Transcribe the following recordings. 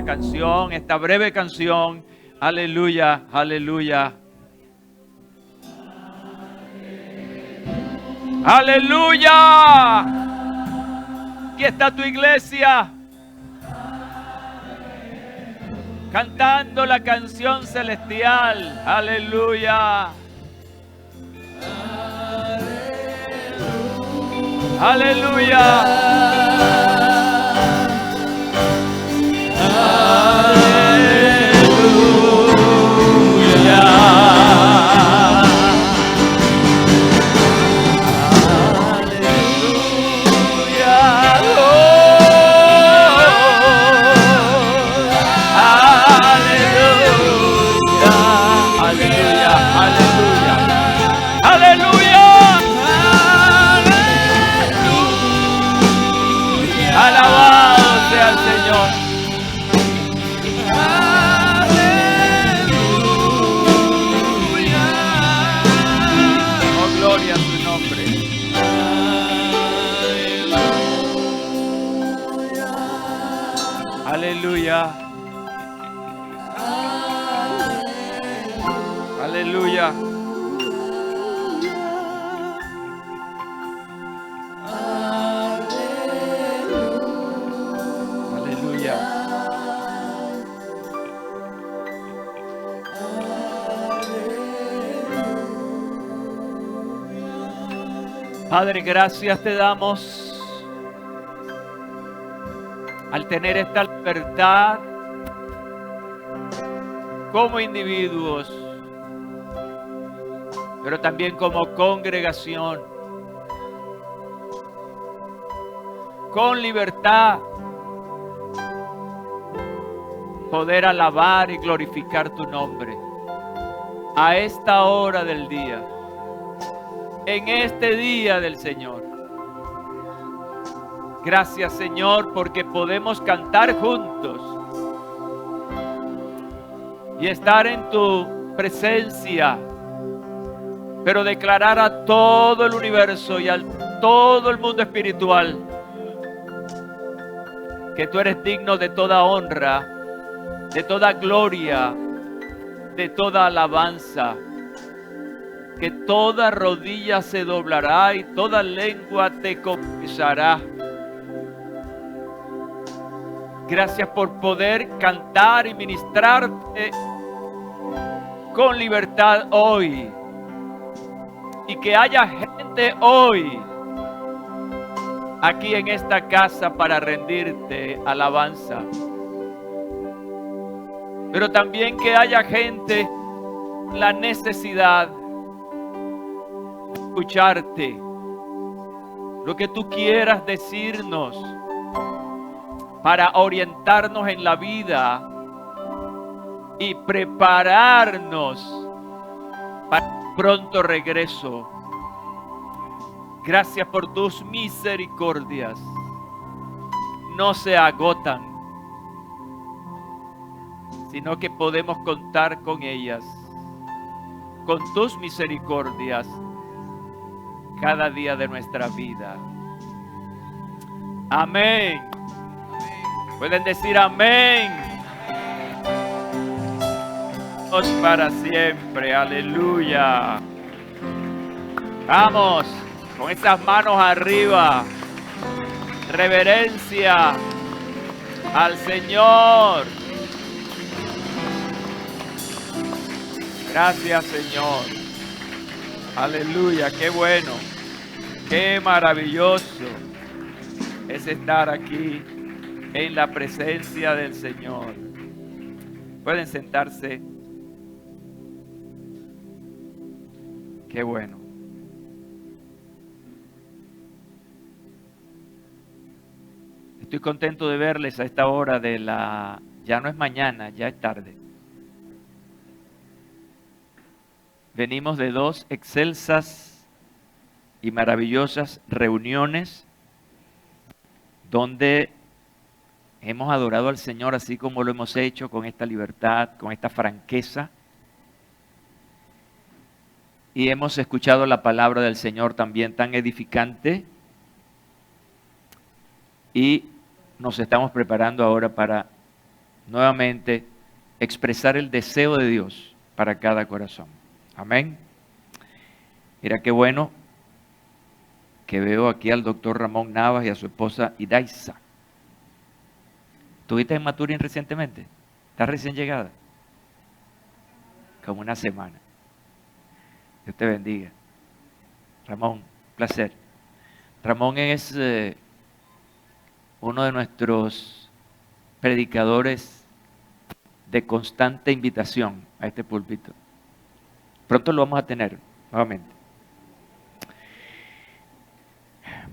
canción, esta breve canción. Aleluya, aleluya. Aleluya. Aquí está tu iglesia, cantando la canción celestial. Aleluya. Aleluya. Alabado sea el Señor. Oh, gloria a su nombre. Aleluya. Aleluya. Padre, gracias te damos al tener esta libertad como individuos, pero también como congregación, con libertad, poder alabar y glorificar tu nombre a esta hora del día, en este día del Señor. Gracias, Señor, porque podemos cantar juntos y estar en tu presencia, pero declarar a todo el universo y a todo el mundo espiritual que tú eres digno de toda honra, de toda gloria, de toda alabanza, que toda rodilla se doblará y toda lengua te confesará. Gracias por poder cantar y ministrarte con libertad hoy. Y que haya gente hoy aquí en esta casa para rendirte alabanza. Pero también que haya gente con la necesidad de escucharte. Lo que tú quieras decirnos para orientarnos en la vida y prepararnos para el pronto regreso. Gracias por tus misericordias. No se agotan, sino que podemos contar con ellas, con tus misericordias, cada día de nuestra vida. Amén. Pueden decir amén. Dios para siempre. Aleluya. Vamos, con esas manos arriba. Reverencia al Señor. Gracias, Señor. Aleluya, qué bueno. Qué maravilloso es estar aquí en la presencia del Señor. Pueden sentarse. Qué bueno. Estoy contento de verles a esta hora de la... Ya no es mañana, ya es tarde. Venimos de 2 excelsas y maravillosas reuniones donde hemos adorado al Señor así como lo hemos hecho, con esta libertad, con esta franqueza. Y hemos escuchado la palabra del Señor también tan edificante. Y nos estamos preparando ahora para nuevamente expresar el deseo de Dios para cada corazón. Amén. Mira qué bueno que veo aquí al doctor Ramón Navas y a su esposa Idaisa. ¿Tuviste en Maturín recientemente? ¿Estás recién llegada? Como una semana. Dios te bendiga. Ramón, placer. Ramón es uno de nuestros predicadores de constante invitación a este púlpito. Pronto lo vamos a tener nuevamente.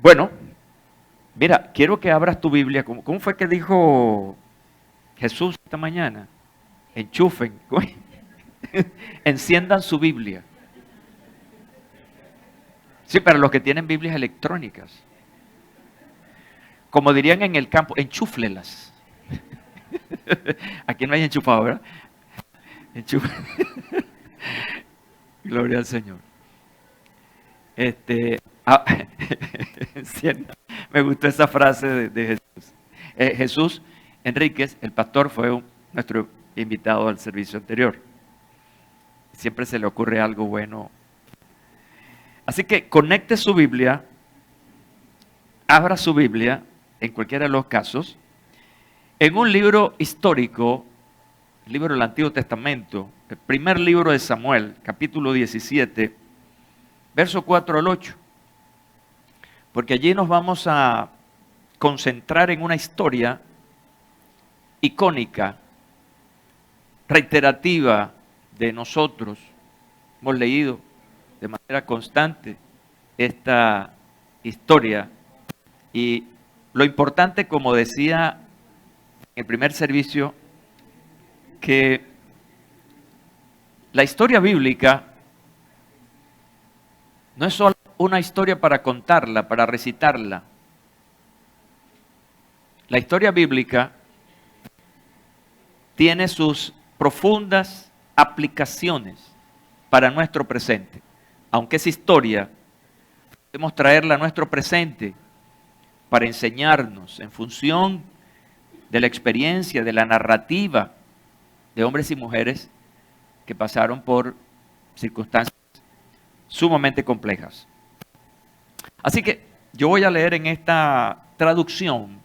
Bueno, mira, quiero que abras tu Biblia. ¿Cómo fue que dijo Jesús esta mañana? Enchufen, enciendan su Biblia. Sí, para los que tienen Biblias electrónicas. Como dirían en el campo, enchúflelas. Aquí no hay enchufado, ¿verdad? Gloria al Señor. Me gustó esa frase de Jesús. Jesús Enríquez, el pastor, fue nuestro invitado al servicio anterior. Siempre se le ocurre algo bueno. Así que conecte su Biblia, abra su Biblia, en cualquiera de los casos, en un libro histórico, el libro del Antiguo Testamento, el primer libro de Samuel, capítulo 17, verso 4 al 8. Porque allí nos vamos a concentrar en una historia icónica, reiterativa de nosotros. Hemos leído de manera constante esta historia y lo importante, como decía en el primer servicio, que la historia bíblica no es solo una historia para contarla, para recitarla. La historia bíblica tiene sus profundas aplicaciones para nuestro presente. Aunque esa historia podemos traerla a nuestro presente para enseñarnos en función de la experiencia, de la narrativa de hombres y mujeres que pasaron por circunstancias sumamente complejas. Así que yo voy a leer en esta traducción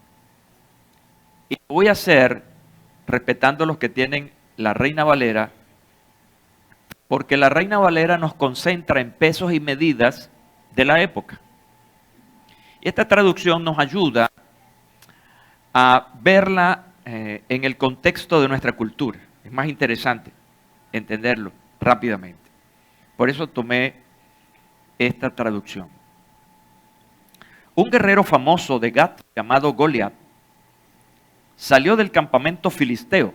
y lo voy a hacer respetando los que tienen la Reina Valera, porque la Reina Valera nos concentra en pesos y medidas de la época. Y esta traducción nos ayuda a verla en el contexto de nuestra cultura. Es más interesante entenderlo rápidamente. Por eso tomé esta traducción. Un guerrero famoso de Gat llamado Goliat salió del campamento filisteo.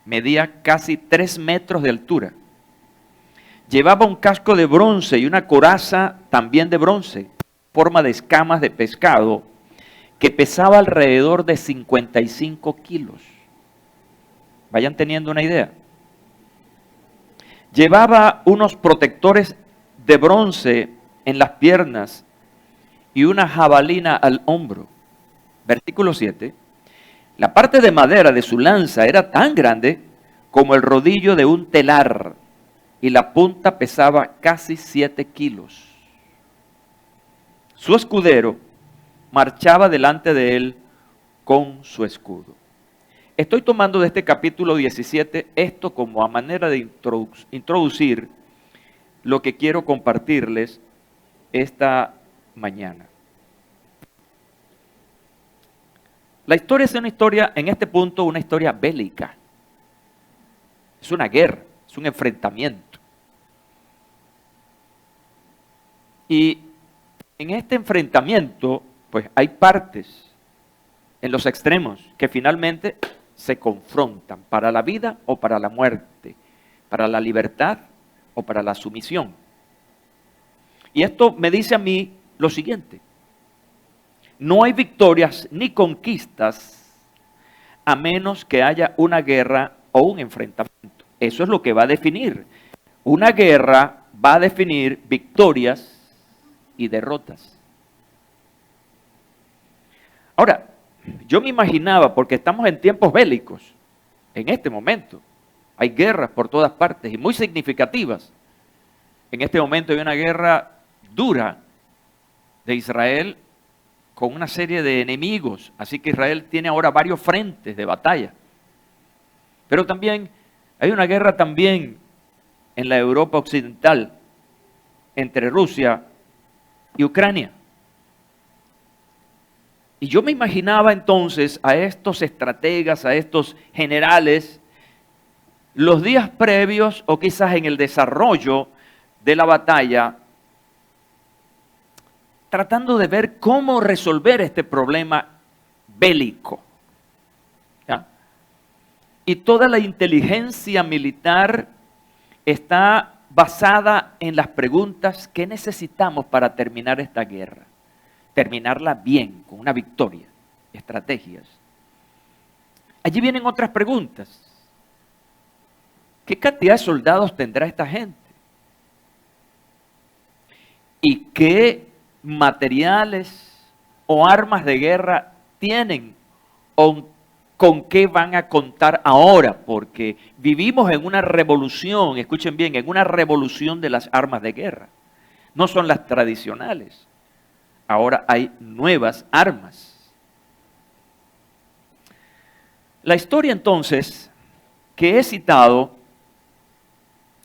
Medía casi 3 metros de altura. Llevaba un casco de bronce y una coraza también de bronce, forma de escamas de pescado, que pesaba alrededor de 55 kilos. Vayan teniendo una idea. Llevaba unos protectores de bronce en las piernas y una jabalina al hombro. Versículo 7. La parte de madera de su lanza era tan grande como el rodillo de un telar y la punta pesaba casi 7 kilos. Su escudero marchaba delante de él con su escudo. Estoy tomando de este capítulo 17 esto como a manera de introducir lo que quiero compartirles esta mañana. La historia es una historia, en este punto, una historia bélica. Es una guerra, es un enfrentamiento. Y en este enfrentamiento, pues hay partes en los extremos que finalmente se confrontan para la vida o para la muerte, para la libertad o para la sumisión. Y esto me dice a mí lo siguiente: no hay victorias ni conquistas a menos que haya una guerra o un enfrentamiento. Eso es lo que va a definir. Una guerra va a definir victorias y derrotas. Ahora, yo me imaginaba, porque estamos en tiempos bélicos, en este momento, hay guerras por todas partes y muy significativas. En este momento hay una guerra dura de Israel con una serie de enemigos, así que Israel tiene ahora varios frentes de batalla. Pero también hay una guerra también en la Europa occidental entre Rusia y Ucrania. Y yo me imaginaba entonces a estos estrategas, a estos generales, los días previos o quizás en el desarrollo de la batalla, tratando de ver cómo resolver este problema bélico. ¿Ya? Y toda la inteligencia militar está basada en las preguntas: ¿qué necesitamos para terminar esta guerra? Terminarla bien, con una victoria, estrategias. Allí vienen otras preguntas. ¿Qué cantidad de soldados tendrá esta gente? ¿Y qué materiales o armas de guerra tienen? ¿O con qué van a contar ahora? Porque vivimos en una revolución, escuchen bien, en una revolución de las armas de guerra. No son las tradicionales. Ahora hay nuevas armas. La historia entonces que he citado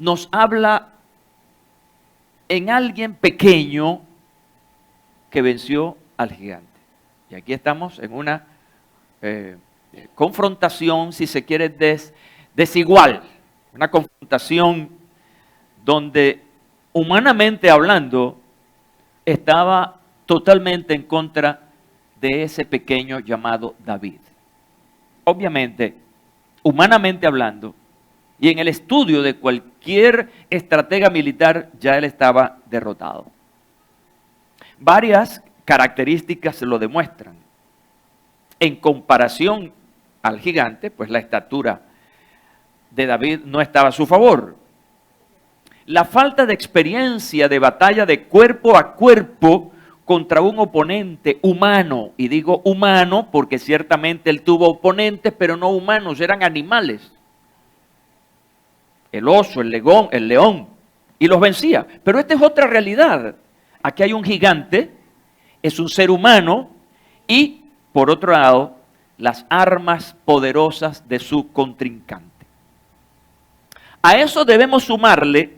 nos habla en alguien pequeño que venció al gigante. Y aquí estamos en una confrontación, si se quiere, desigual. Una confrontación donde, humanamente hablando, estaba totalmente en contra de ese pequeño llamado David. Obviamente, humanamente hablando, y en el estudio de cualquier estratega militar, ya él estaba derrotado. Varias características lo demuestran. En comparación al gigante, pues la estatura de David no estaba a su favor. La falta de experiencia de batalla de cuerpo a cuerpo contra un oponente humano, y digo humano porque ciertamente él tuvo oponentes, pero no humanos, eran animales. El oso, el león, y los vencía. Pero esta es otra realidad. Aquí hay un gigante, es un ser humano, y por otro lado, las armas poderosas de su contrincante. A eso debemos sumarle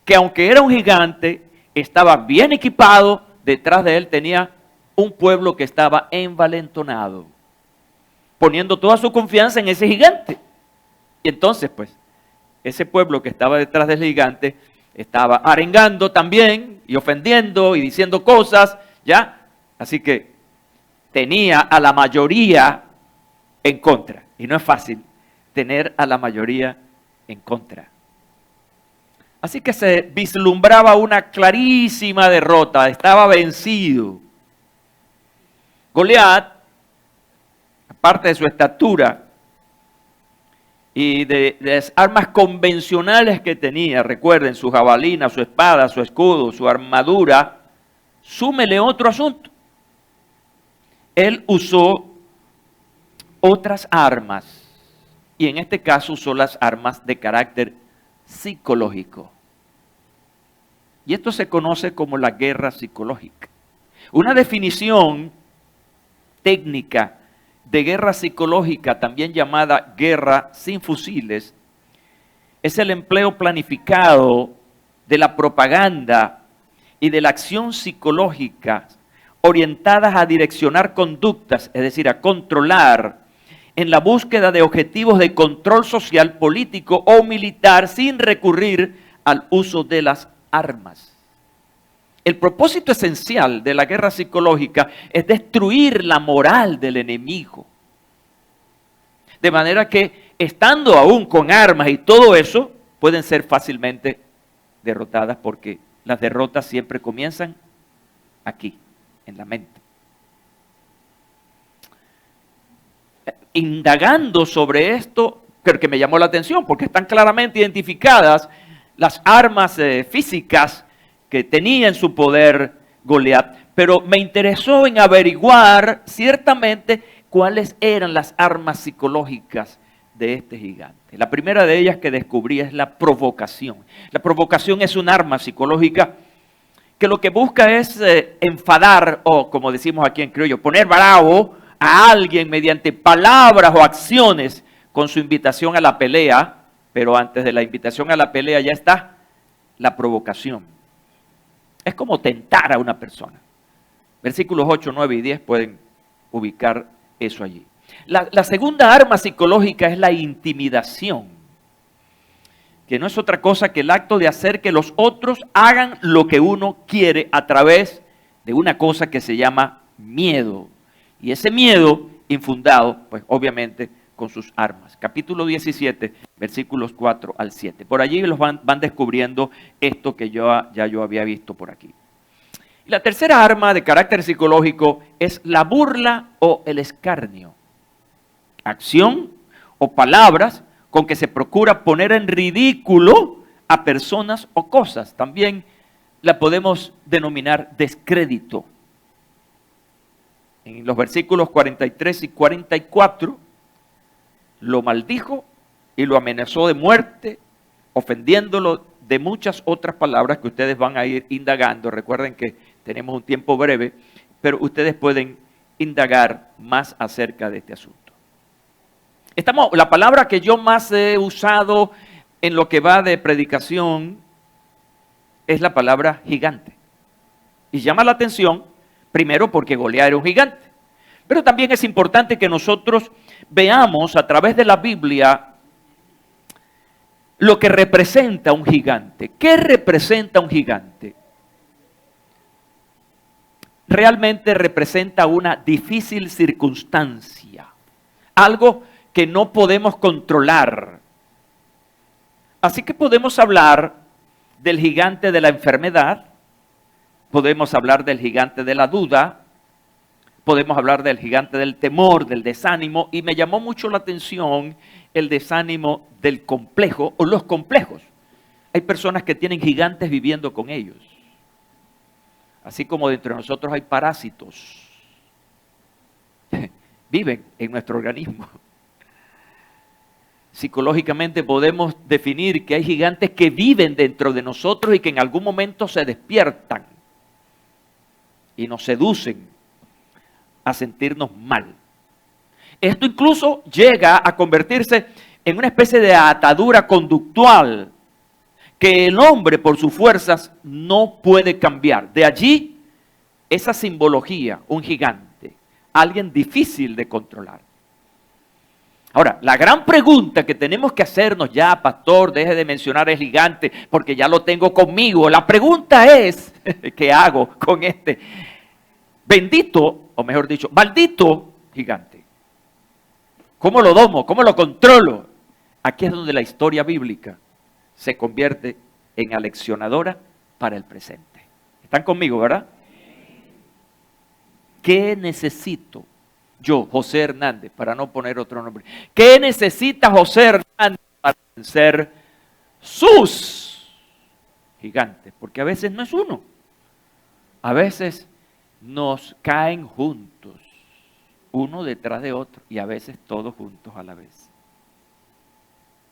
que aunque era un gigante, estaba bien equipado. Detrás de él tenía un pueblo que estaba envalentonado, poniendo toda su confianza en ese gigante. Y entonces, pues, ese pueblo que estaba detrás del gigante estaba arengando también y ofendiendo y diciendo cosas, ¿ya? Así que tenía a la mayoría en contra. Y no es fácil tener a la mayoría en contra. Así que se vislumbraba una clarísima derrota, estaba vencido. Goliat, aparte de su estatura y de las armas convencionales que tenía, recuerden, su jabalina, su espada, su escudo, su armadura, súmele otro asunto. Él usó otras armas, y en este caso usó las armas de carácter psicológico. Y esto se conoce como la guerra psicológica. Una definición técnica de guerra psicológica, también llamada guerra sin fusiles, es el empleo planificado de la propaganda y de la acción psicológica orientadas a direccionar conductas, es decir, a controlar, en la búsqueda de objetivos de control social, político o militar sin recurrir al uso de las armas. El propósito esencial de la guerra psicológica es destruir la moral del enemigo. De manera que, estando aún con armas y todo eso, pueden ser fácilmente derrotadas, porque las derrotas siempre comienzan aquí, en la mente. Indagando sobre esto, creo que me llamó la atención, porque están claramente identificadas las armas físicas que tenía en su poder Goliat, pero me interesó en averiguar ciertamente cuáles eran las armas psicológicas de este gigante. La primera de ellas que descubrí es la provocación. La provocación es un arma psicológica que lo que busca es enfadar, o como decimos aquí en criollo, poner bravo a alguien mediante palabras o acciones con su invitación a la pelea, pero antes de la invitación a la pelea ya está la provocación. Es como tentar a una persona. Versículos 8, 9 y 10 pueden ubicar eso allí. La segunda arma psicológica es la intimidación, que no es otra cosa que el acto de hacer que los otros hagan lo que uno quiere a través de una cosa que se llama miedo. Y ese miedo infundado, pues obviamente con sus armas. Capítulo 17, versículos 4 al 7. Por allí los van descubriendo esto que yo había visto por aquí. Y la tercera arma de carácter psicológico es la burla o el escarnio. Acción o palabras con que se procura poner en ridículo a personas o cosas. También la podemos denominar descrédito. En los versículos 43 y 44, lo maldijo y lo amenazó de muerte, ofendiéndolo de muchas otras palabras que ustedes van a ir indagando. Recuerden que tenemos un tiempo breve, pero ustedes pueden indagar más acerca de este asunto. La palabra que yo más he usado en lo que va de predicación es la palabra gigante. Y llama la atención, primero porque Goliat era un gigante. Pero también es importante que nosotros veamos a través de la Biblia lo que representa un gigante. ¿Qué representa un gigante? Realmente representa una difícil circunstancia. Algo que no podemos controlar. Así que podemos hablar del gigante de la enfermedad, podemos hablar del gigante de la duda, podemos hablar del gigante del temor, del desánimo, y me llamó mucho la atención el desánimo del complejo o los complejos. Hay personas que tienen gigantes viviendo con ellos, así como dentro de nosotros hay parásitos, viven en nuestro organismo. Psicológicamente podemos definir que hay gigantes que viven dentro de nosotros y que en algún momento se despiertan y nos seducen a sentirnos mal. Esto incluso llega a convertirse en una especie de atadura conductual que el hombre por sus fuerzas no puede cambiar. De allí esa simbología, un gigante, alguien difícil de controlar. Ahora, la gran pregunta que tenemos que hacernos ya, pastor, deje de mencionar el gigante porque ya lo tengo conmigo. La pregunta es, ¿qué hago con este bendito, o mejor dicho, maldito gigante? ¿Cómo lo domo? ¿Cómo lo controlo? Aquí es donde la historia bíblica se convierte en aleccionadora para el presente. ¿Están conmigo, verdad? ¿Qué necesito? Yo, José Hernández, para no poner otro nombre. ¿Qué necesita José Hernández para vencer sus gigantes? Porque a veces no es uno. A veces nos caen juntos, uno detrás de otro, y a veces todos juntos a la vez.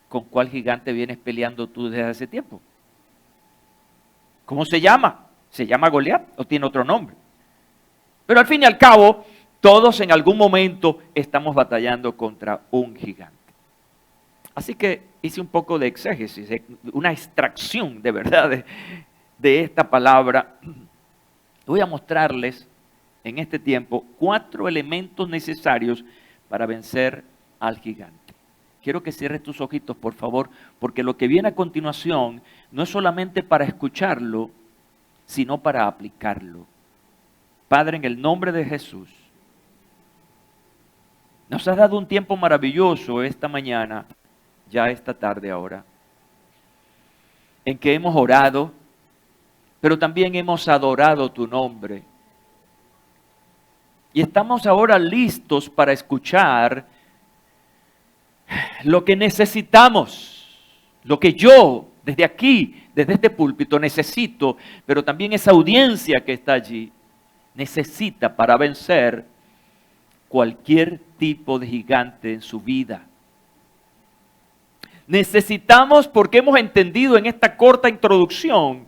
¿Con cuál gigante vienes peleando tú desde hace tiempo? ¿Cómo se llama? ¿Se llama Goliat o tiene otro nombre? Pero al fin y al cabo, todos en algún momento estamos batallando contra un gigante. Así que hice un poco de exégesis, una extracción de verdad de esta palabra. Voy a mostrarles en este tiempo 4 elementos necesarios para vencer al gigante. Quiero que cierres tus ojitos, por favor, porque lo que viene a continuación no es solamente para escucharlo, sino para aplicarlo. Padre, en el nombre de Jesús, nos has dado un tiempo maravilloso esta mañana, ya esta tarde ahora, en que hemos orado, pero también hemos adorado tu nombre. Y estamos ahora listos para escuchar lo que necesitamos, lo que yo desde aquí desde este púlpito, necesito, pero también esa audiencia que está allí, necesita para vencer cualquier tipo de gigante en su vida. Necesitamos, porque hemos entendido en esta corta introducción,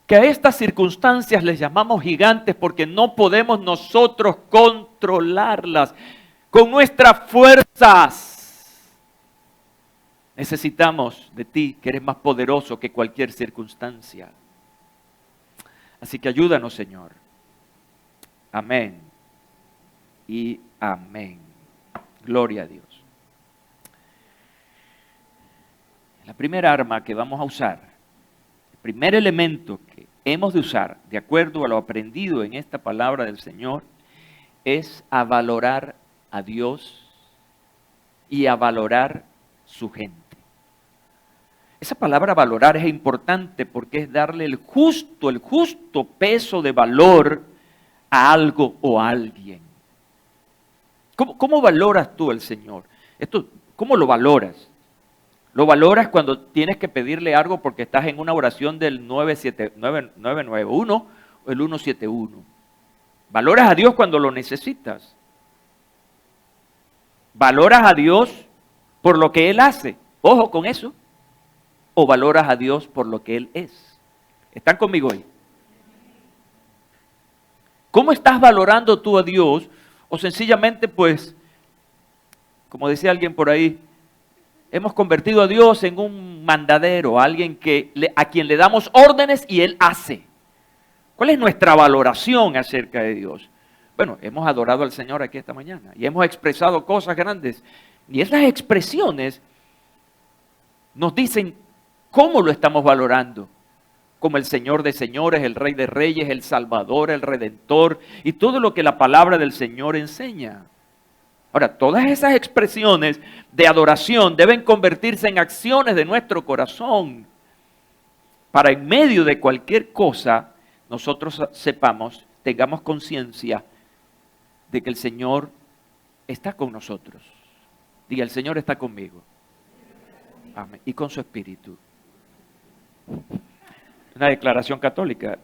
que a estas circunstancias les llamamos gigantes porque no podemos nosotros controlarlas con nuestras fuerzas. Necesitamos de ti, que eres más poderoso que cualquier circunstancia. Así que ayúdanos, Señor. Amén y amén. Gloria a Dios. La primera arma que vamos a usar, el primer elemento que hemos de usar, de acuerdo a lo aprendido en esta palabra del Señor, es a valorar a Dios y a valorar su gente. Esa palabra valorar es importante porque es darle el justo peso de valor a algo o a alguien. ¿Cómo valoras tú al Señor? ¿Cómo lo valoras? Lo valoras cuando tienes que pedirle algo porque estás en una oración del 991 o el 171. Valoras a Dios cuando lo necesitas. Valoras a Dios por lo que Él hace. Ojo con eso. O valoras a Dios por lo que Él es. ¿Están conmigo hoy? ¿Cómo estás valorando tú a Dios? O sencillamente, pues, como decía alguien por ahí, hemos convertido a Dios en un mandadero, alguien a quien le damos órdenes y Él hace. ¿Cuál es nuestra valoración acerca de Dios? Bueno, hemos adorado al Señor aquí esta mañana y hemos expresado cosas grandes. Y esas expresiones nos dicen cómo lo estamos valorando. Como el Señor de señores, el Rey de reyes, el Salvador, el Redentor y todo lo que la palabra del Señor enseña. Ahora, todas esas expresiones de adoración deben convertirse en acciones de nuestro corazón para en medio de cualquier cosa nosotros sepamos, tengamos conciencia de que el Señor está con nosotros. Diga, el Señor está conmigo. Amén. Y con su Espíritu. Una declaración católica.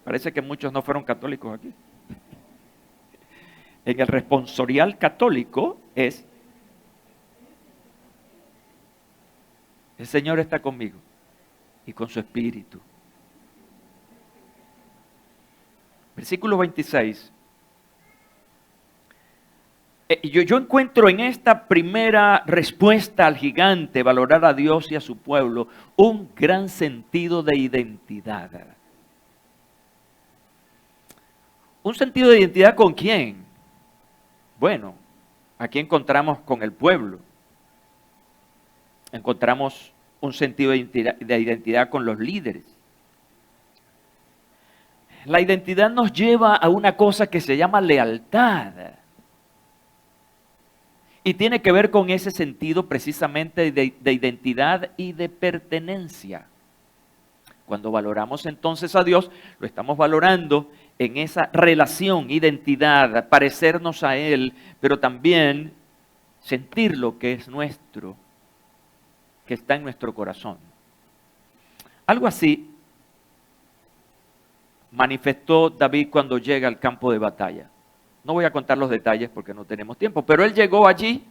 Parece que muchos no fueron católicos aquí. En el responsorial católico es: el Señor está conmigo y con su Espíritu. Versículo 26. Yo encuentro en esta primera respuesta al gigante, valorar a Dios y a su pueblo, un gran sentido de identidad. ¿Un sentido de identidad con quién? Bueno, aquí encontramos con el pueblo. Encontramos un sentido de identidad con los líderes. La identidad nos lleva a una cosa que se llama lealtad. Y tiene que ver con ese sentido precisamente de identidad y de pertenencia. Cuando valoramos entonces a Dios, lo estamos valorando en esa relación, identidad, parecernos a Él, pero también sentir lo que es nuestro, que está en nuestro corazón. Algo así manifestó David cuando llega al campo de batalla. No voy a contar los detalles porque no tenemos tiempo, pero él llegó allí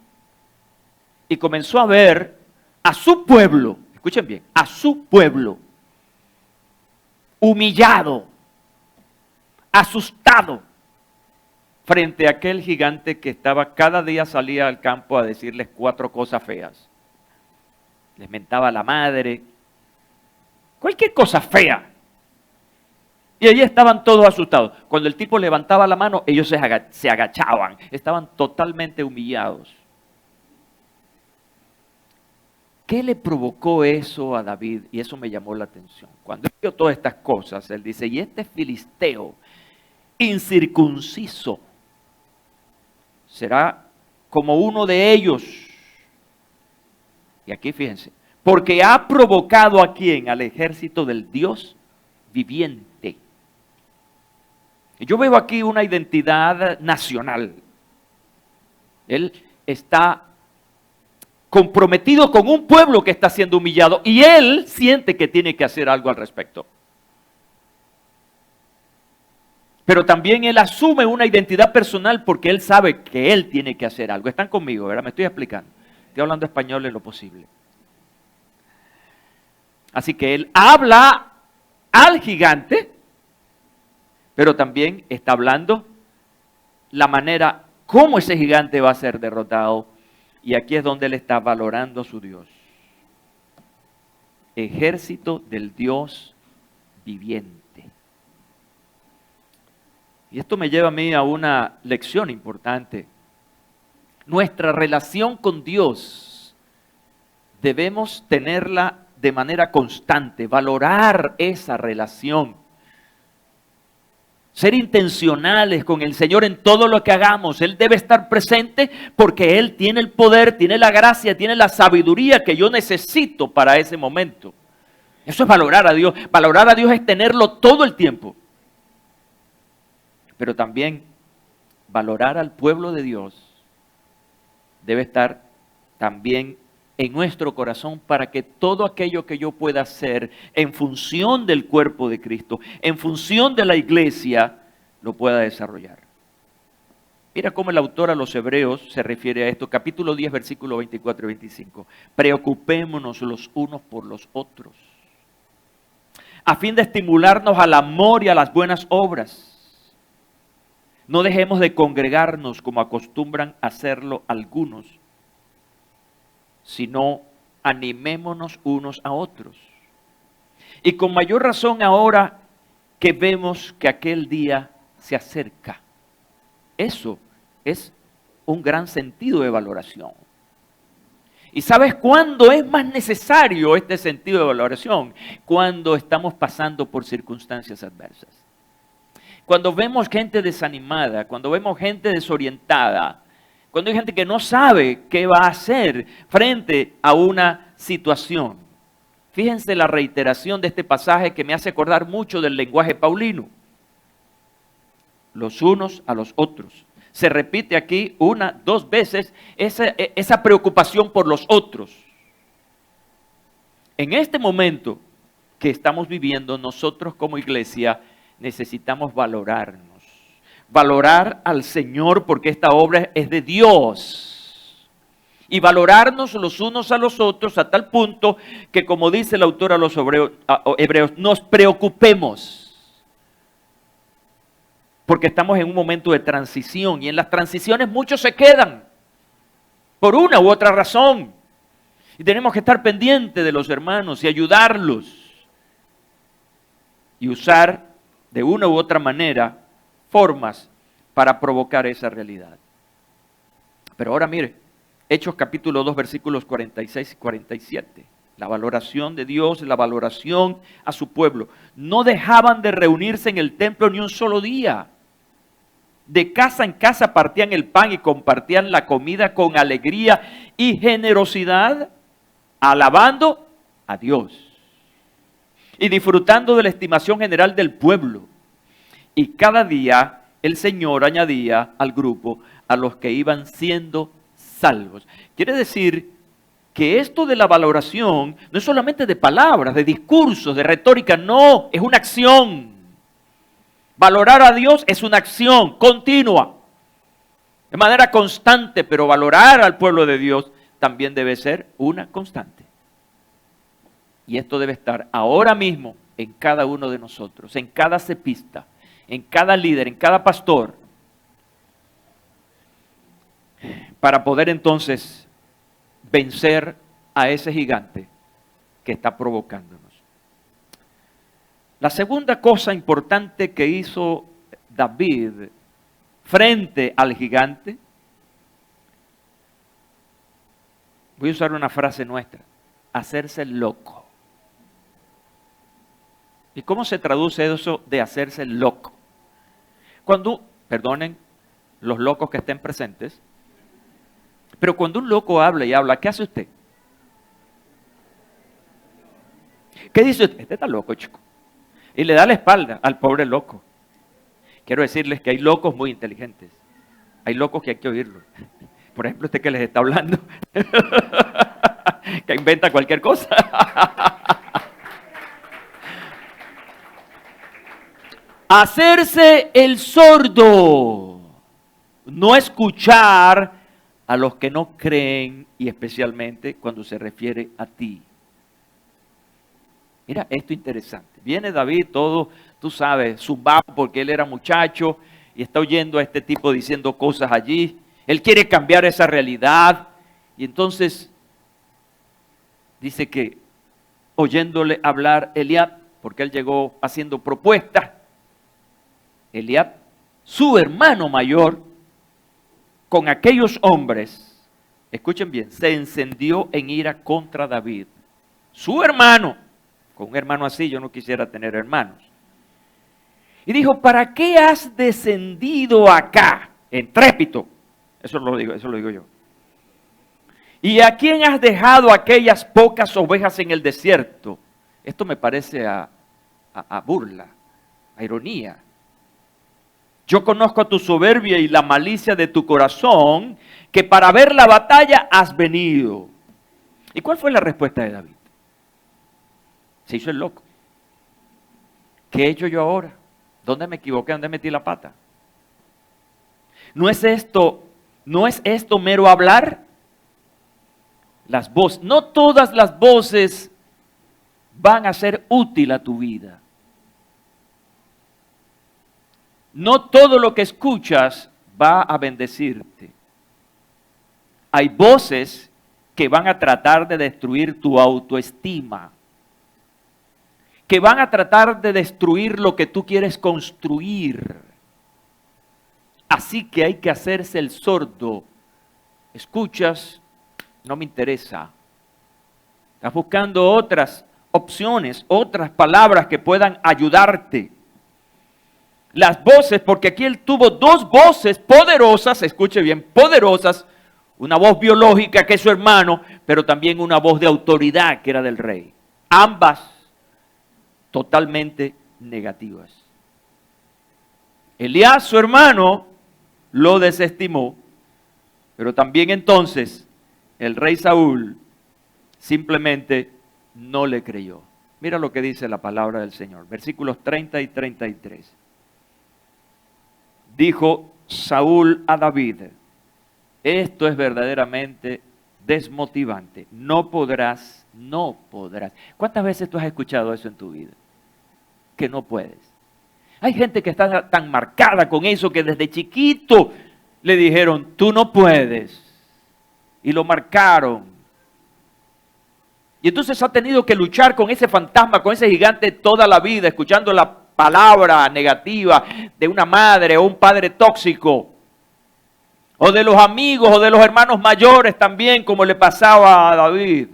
y comenzó a ver a su pueblo, escuchen bien, a su pueblo, humillado, asustado, frente a aquel gigante que cada día salía al campo a decirles 4 cosas feas. Les mentaba a la madre, cualquier cosa fea. Y allí estaban todos asustados. Cuando el tipo levantaba la mano, ellos se agachaban. Estaban totalmente humillados. ¿Qué le provocó eso a David? Y eso me llamó la atención. Cuando él vio todas estas cosas, él dice, y este filisteo incircunciso será como uno de ellos. Y aquí fíjense, porque ha provocado ¿a quién? Al ejército del Dios viviente. Yo veo aquí una identidad nacional. Él está comprometido con un pueblo que está siendo humillado y él siente que tiene que hacer algo al respecto. Pero también él asume una identidad personal porque él sabe que él tiene que hacer algo. Están conmigo, ¿verdad? Me estoy explicando. Estoy hablando español en lo posible. Así que él habla al gigante, pero también está hablando la manera cómo ese gigante va a ser derrotado. Y aquí es donde él está valorando a su Dios. Ejército del Dios viviente. Y esto me lleva a mí a una lección importante. Nuestra relación con Dios debemos tenerla de manera constante, valorar esa relación. Ser intencionales con el Señor en todo lo que hagamos. Él debe estar presente porque Él tiene el poder, tiene la gracia, tiene la sabiduría que yo necesito para ese momento. Eso es valorar a Dios. Valorar a Dios es tenerlo todo el tiempo. Pero también valorar al pueblo de Dios debe estar también en nuestro corazón para que todo aquello que yo pueda hacer en función del cuerpo de Cristo, en función de la iglesia, lo pueda desarrollar. Mira cómo el autor a los Hebreos se refiere a esto, capítulo 10, versículos 24 y 25. Preocupémonos los unos por los otros, a fin de estimularnos al amor y a las buenas obras. No dejemos de congregarnos como acostumbran hacerlo algunos, sino animémonos unos a otros. Y con mayor razón ahora que vemos que aquel día se acerca. Eso es un gran sentido de valoración. ¿Y sabes cuándo es más necesario este sentido de valoración? Cuando estamos pasando por circunstancias adversas. Cuando vemos gente desanimada, cuando vemos gente desorientada, cuando hay gente que no sabe qué va a hacer frente a una situación. Fíjense la reiteración de este pasaje que me hace acordar mucho del lenguaje paulino. Los unos a los otros. Se repite aquí dos veces esa preocupación por los otros. En este momento que estamos viviendo nosotros como iglesia, necesitamos valorarnos. Valorar al Señor porque esta obra es de Dios. Y valorarnos los unos a los otros a tal punto que, como dice el autor a los hebreos, nos preocupemos. Porque estamos en un momento de transición y en las transiciones muchos se quedan por una u otra razón. Y tenemos que estar pendientes de los hermanos y ayudarlos. Y usar de una u otra manera formas para provocar esa realidad. Pero ahora mire, Hechos capítulo 2 versículos 46 y 47. La valoración de Dios, la valoración a su pueblo. No dejaban de reunirse en el templo ni un solo día. De casa en casa partían el pan y compartían la comida con alegría y generosidad, alabando a Dios y disfrutando de la estimación general del pueblo. Y cada día el Señor añadía al grupo a los que iban siendo salvos. Quiere decir que esto de la valoración no es solamente de palabras, de discursos, de retórica, no, es una acción. Valorar a Dios es una acción continua, de manera constante, pero valorar al pueblo de Dios también debe ser una constante. Y esto debe estar ahora mismo en cada uno de nosotros, en cada cepista, en cada líder, en cada pastor, para poder entonces vencer a ese gigante que está provocándonos. La segunda cosa importante que hizo David frente al gigante, voy a usar una frase nuestra, hacerse loco. ¿Y cómo se traduce eso de hacerse loco? Cuando, perdonen los locos que estén presentes, pero cuando un loco habla y habla, ¿qué hace usted? ¿Qué dice usted? Este está loco, chico. Y le da la espalda al pobre loco. Quiero decirles que hay locos muy inteligentes. Hay locos que hay que oírlos. Por ejemplo, este que les está hablando, que inventa cualquier cosa. Hacerse el sordo, no escuchar a los que no creen, y especialmente cuando se refiere a ti. Mira, esto interesante. Viene David todo, tú sabes, zumbado porque él era muchacho y está oyendo a este tipo diciendo cosas allí. Él quiere cambiar esa realidad y entonces dice que oyéndole hablar Eliab, porque él llegó haciendo propuestas, Eliab, su hermano mayor, con aquellos hombres, escuchen bien, se encendió en ira contra David. Su hermano, con un hermano así yo no quisiera tener hermanos. Y dijo, ¿para qué has descendido acá? En trépito. Eso lo digo yo. ¿Y a quién has dejado aquellas pocas ovejas en el desierto? Esto me parece a burla, a ironía. Yo conozco tu soberbia y la malicia de tu corazón, que para ver la batalla has venido. ¿Y cuál fue la respuesta de David? Se hizo el loco. ¿Qué he hecho yo ahora? ¿Dónde me equivoqué? ¿Dónde metí la pata? ¿No es esto mero hablar? Las voces, no todas las voces van a ser útil a tu vida. No todo lo que escuchas va a bendecirte. Hay voces que van a tratar de destruir tu autoestima, que van a tratar de destruir lo que tú quieres construir. Así que hay que hacerse el sordo. Escuchas, no me interesa. Estás buscando otras opciones, otras palabras que puedan ayudarte. Las voces, porque aquí él tuvo dos voces poderosas, escuche bien, poderosas, una voz biológica que es su hermano, pero también una voz de autoridad que era del rey. Ambas totalmente negativas. Elías, su hermano, lo desestimó, pero también entonces el rey Saúl simplemente no le creyó. Mira lo que dice la palabra del Señor, versículos 30 y 33. Dijo Saúl a David, esto es verdaderamente desmotivante, no podrás. ¿Cuántas veces tú has escuchado eso en tu vida? Que no puedes. Hay gente que está tan marcada con eso que desde chiquito le dijeron, tú no puedes. Y lo marcaron. Y entonces ha tenido que luchar con ese fantasma, con ese gigante toda la vida, escuchando la palabra negativa de una madre o un padre tóxico. O de los amigos o de los hermanos mayores también, como le pasaba a David.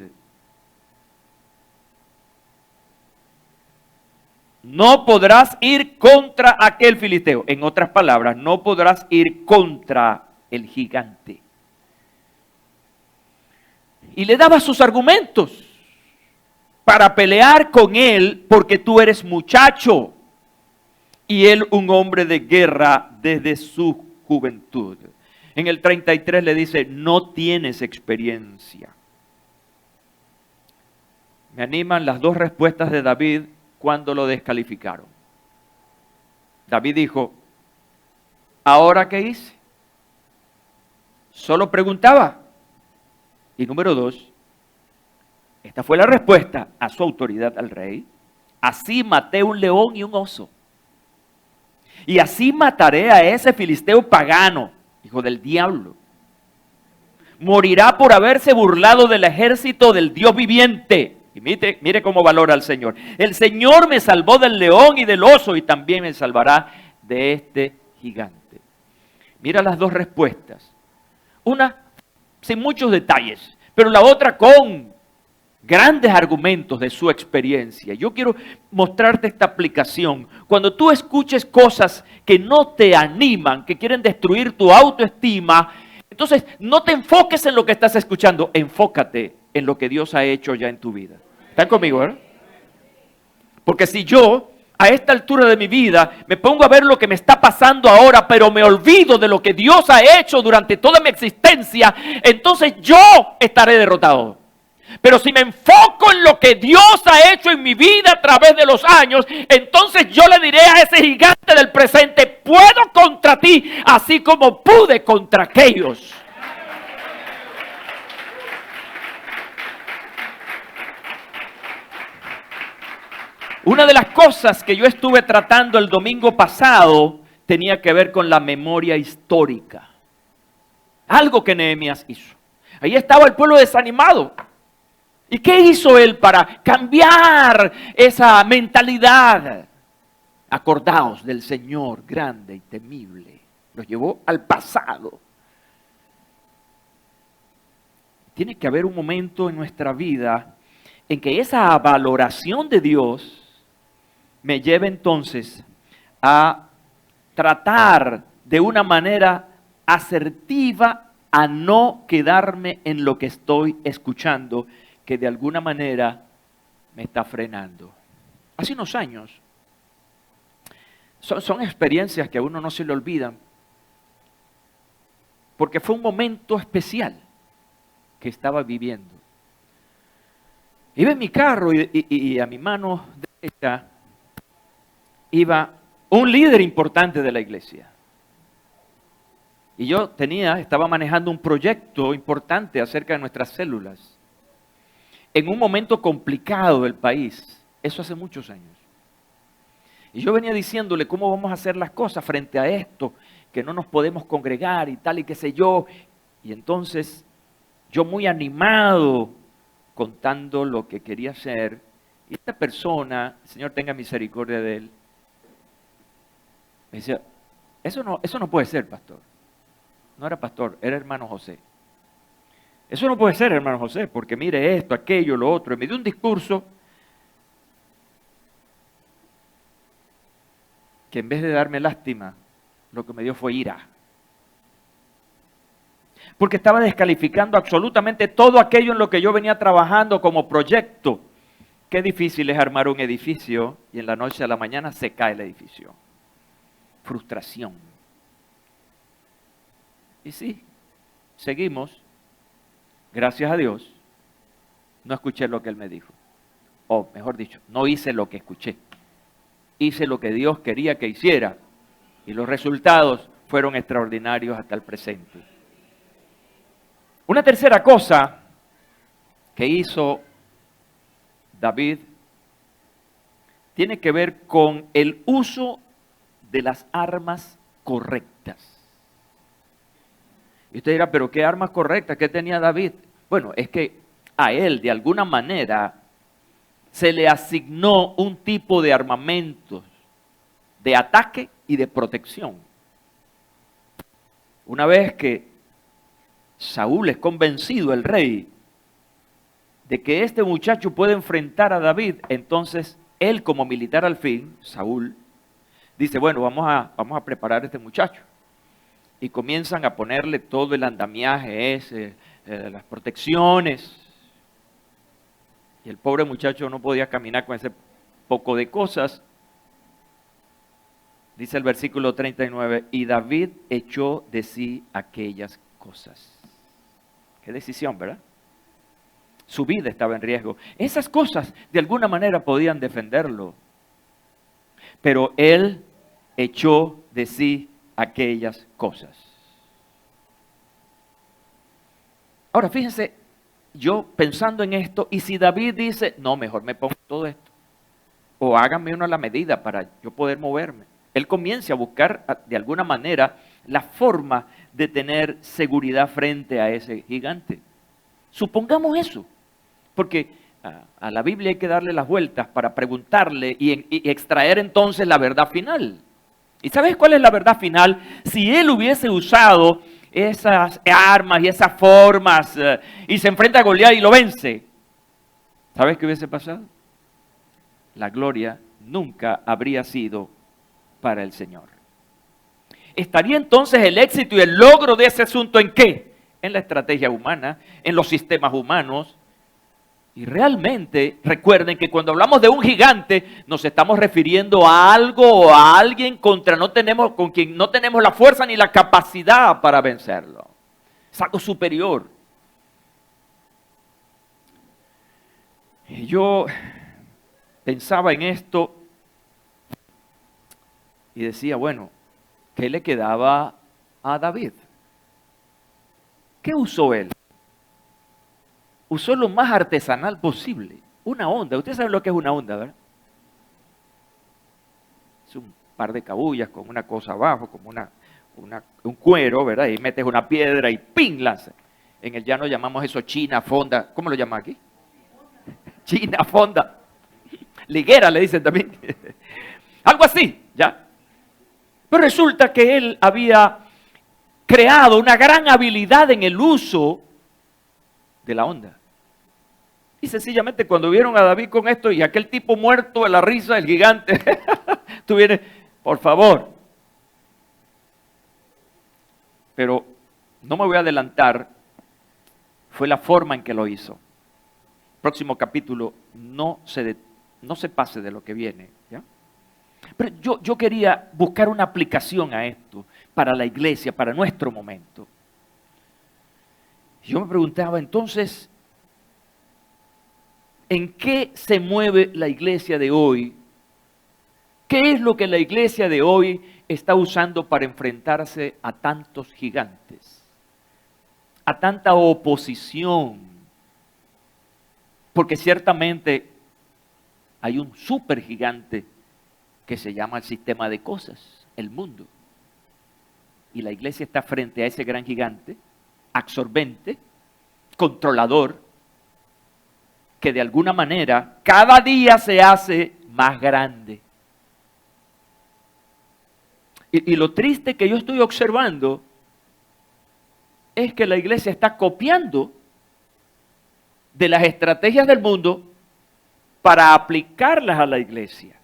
No podrás ir contra aquel filisteo. En otras palabras, no podrás ir contra el gigante. Y le daba sus argumentos para pelear con él, porque tú eres muchacho y él un hombre de guerra desde su juventud. En el 33 le dice, no tienes experiencia. Me animan las dos respuestas de David cuando lo descalificaron. David dijo, ¿ahora qué hice? Solo preguntaba. Y número 2, esta fue la respuesta a su autoridad al rey. Así maté un león y un oso. Y así mataré a ese filisteo pagano, hijo del diablo. Morirá por haberse burlado del ejército del Dios viviente. Y mire cómo valora al Señor. El Señor me salvó del león y del oso y también me salvará de este gigante. Mira las dos respuestas. Una sin muchos detalles, pero la otra con grandes argumentos de su experiencia. Yo quiero mostrarte esta aplicación. Cuando tú escuches cosas que no te animan, que quieren destruir tu autoestima, entonces no te enfoques en lo que estás escuchando, enfócate en lo que Dios ha hecho ya en tu vida. ¿Están conmigo, verdad? Porque si yo a esta altura de mi vida, me pongo a ver lo que me está pasando ahora, pero me olvido de lo que Dios ha hecho durante toda mi existencia, entonces yo estaré derrotado. Pero si me enfoco en lo que Dios ha hecho en mi vida a través de los años, entonces yo le diré a ese gigante del presente, puedo contra ti, así como pude contra aquellos. Una de las cosas que yo estuve tratando el domingo pasado tenía que ver con la memoria histórica. Algo que Nehemías hizo. Ahí estaba el pueblo desanimado. ¿Y qué hizo él para cambiar esa mentalidad? Acordaos del Señor grande y temible. Los llevó al pasado. Tiene que haber un momento en nuestra vida en que esa valoración de Dios me lleve entonces a tratar de una manera asertiva a no quedarme en lo que estoy escuchando, que de alguna manera me está frenando. Hace unos años, son experiencias que a uno no se le olvidan, porque fue un momento especial que estaba viviendo. Iba en mi carro y a mi mano derecha iba un líder importante de la iglesia. Y yo estaba manejando un proyecto importante acerca de nuestras células. En un momento complicado del país, eso hace muchos años. Y yo venía diciéndole cómo vamos a hacer las cosas frente a esto, que no nos podemos congregar y tal y qué sé yo. Y entonces, yo muy animado, contando lo que quería hacer, y esta persona, el Señor tenga misericordia de él, me decía, eso no puede ser, pastor. No era pastor, era hermano José. Eso no puede ser, hermano José, porque mire esto, aquello, lo otro. Y me dio un discurso que en vez de darme lástima, lo que me dio fue ira. Porque estaba descalificando absolutamente todo aquello en lo que yo venía trabajando como proyecto. Qué difícil es armar un edificio y en la noche a la mañana se cae el edificio. Frustración. Y sí, seguimos. Gracias a Dios, no escuché lo que él me dijo. O mejor dicho, no hice lo que escuché. Hice lo que Dios quería que hiciera. Y los resultados fueron extraordinarios hasta el presente. Una tercera cosa que hizo David tiene que ver con el uso de las armas correctas. Y usted dirá, ¿pero qué armas correctas? ¿Qué tenía David? Bueno, es que a él, de alguna manera, se le asignó un tipo de armamentos de ataque y de protección. Una vez que Saúl es convencido, el rey, de que este muchacho puede enfrentar a David, entonces él como militar al fin, Saúl, dice, bueno, vamos a preparar a este muchacho. Y comienzan a ponerle todo el andamiaje ese, las protecciones. Y el pobre muchacho no podía caminar con ese poco de cosas. Dice el versículo 39, y David echó de sí aquellas cosas. Qué decisión, ¿verdad? Su vida estaba en riesgo. Esas cosas de alguna manera podían defenderlo. Pero él echó de sí aquellas cosas. Ahora fíjense, yo pensando en esto, y si David dice, no, mejor me pongo todo esto, o háganme uno a la medida para yo poder moverme. Él comienza a buscar de alguna manera la forma de tener seguridad frente a ese gigante. Supongamos eso, porque a la Biblia hay que darle las vueltas para preguntarle y extraer entonces la verdad final. ¿Y sabes cuál es la verdad final? Si él hubiese usado esas armas y esas formas y se enfrenta a Goliat y lo vence, ¿sabes qué hubiese pasado? La gloria nunca habría sido para el Señor. ¿Estaría entonces el éxito y el logro de ese asunto en qué? En la estrategia humana, en los sistemas humanos, Y realmente recuerden que cuando hablamos de un gigante nos estamos refiriendo a algo o a alguien con quien no tenemos la fuerza ni la capacidad para vencerlo. Es algo superior. Y yo pensaba en esto y decía, bueno, ¿qué le quedaba a David? ¿Qué usó él? Usó lo más artesanal posible, una onda. Ustedes saben lo que es una onda, ¿verdad? Es un par de cabullas con una cosa abajo, como un cuero, ¿verdad? Y metes una piedra y ¡ping! Lanza. En el llano llamamos eso china, fonda. ¿Cómo lo llaman aquí? China, fonda. Liguera le dicen también. Algo así, ¿ya? Pero resulta que él había creado una gran habilidad en el uso de la onda. Y sencillamente cuando vieron a David con esto y aquel tipo muerto de la risa, el gigante, tú vienes, por favor. Pero no me voy a adelantar, fue la forma en que lo hizo. Próximo capítulo, no se pase de lo que viene, ¿ya? Pero yo quería buscar una aplicación a esto para la iglesia, para nuestro momento. Yo me preguntaba entonces, ¿en qué se mueve la iglesia de hoy? ¿Qué es lo que la iglesia de hoy está usando para enfrentarse a tantos gigantes? A tanta oposición. Porque ciertamente hay un supergigante que se llama el sistema de cosas, el mundo. Y la iglesia está frente a ese gran gigante, absorbente, controlador, que de alguna manera cada día se hace más grande. Y lo triste que yo estoy observando es que la iglesia está copiando de las estrategias del mundo para aplicarlas a la iglesia.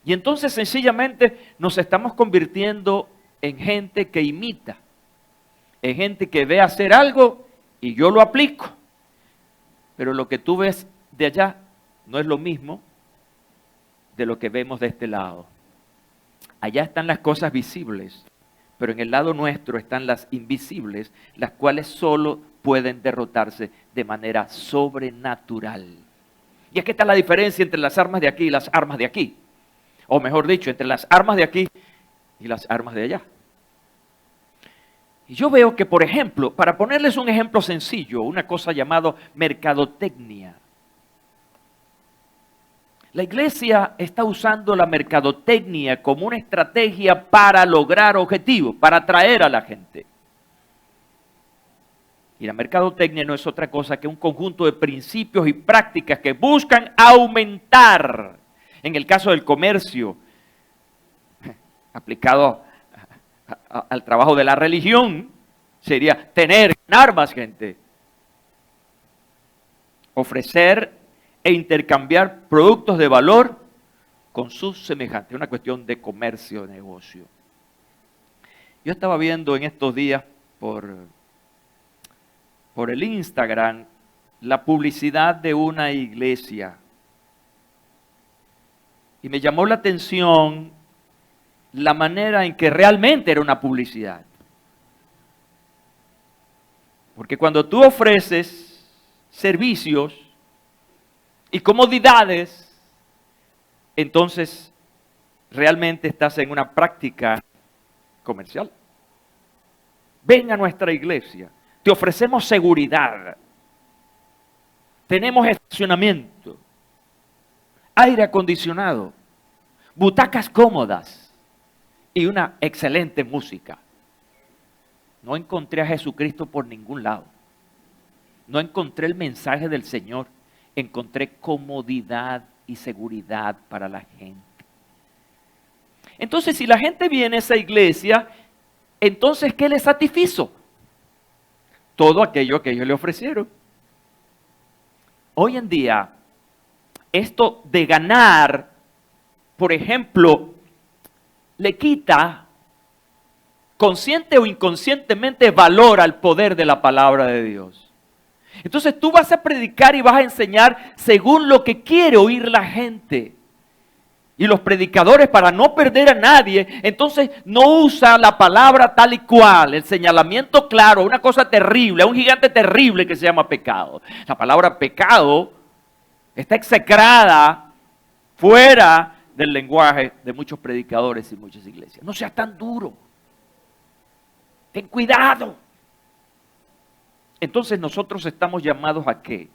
Y entonces sencillamente nos estamos convirtiendo en gente que imita, en gente que ve hacer algo y yo lo aplico. Pero lo que tú ves de allá no es lo mismo de lo que vemos de este lado. Allá están las cosas visibles, pero en el lado nuestro están las invisibles, las cuales solo pueden derrotarse de manera sobrenatural. Y es que está la diferencia entre las armas de aquí y las armas de aquí. O mejor dicho, entre las armas de aquí y las armas de allá. Y yo veo que, por ejemplo, para ponerles un ejemplo sencillo, una cosa llamada mercadotecnia. La iglesia está usando la mercadotecnia como una estrategia para lograr objetivos, para atraer a la gente. Y la mercadotecnia no es otra cosa que un conjunto de principios y prácticas que buscan aumentar. En el caso del comercio, aplicado al trabajo de la religión, sería ganar más gente. Ofrecer e intercambiar productos de valor con sus semejantes. Una cuestión de comercio, de negocio. Yo estaba viendo en estos días por el Instagram la publicidad de una iglesia. Y me llamó la atención la manera en que realmente era una publicidad. Porque cuando tú ofreces servicios y comodidades, entonces realmente estás en una práctica comercial. Ven a nuestra iglesia, te ofrecemos seguridad, tenemos estacionamiento, aire acondicionado, butacas cómodas y una excelente música. No encontré a Jesucristo por ningún lado. No encontré el mensaje del Señor. Encontré comodidad y seguridad para la gente. Entonces, si la gente viene a esa iglesia, entonces, ¿qué le satisfizo? Todo aquello que ellos le ofrecieron. Hoy en día, esto de ganar, por ejemplo, le quita consciente o inconscientemente valor al poder de la palabra de Dios. Entonces tú vas a predicar y vas a enseñar según lo que quiere oír la gente. Y los predicadores, para no perder a nadie, entonces no usan la palabra tal y cual, el señalamiento claro, una cosa terrible, un gigante terrible que se llama pecado. La palabra pecado está execrada fuera del lenguaje de muchos predicadores y muchas iglesias. No seas tan duro. Ten cuidado. Entonces nosotros estamos llamados ¿a qué?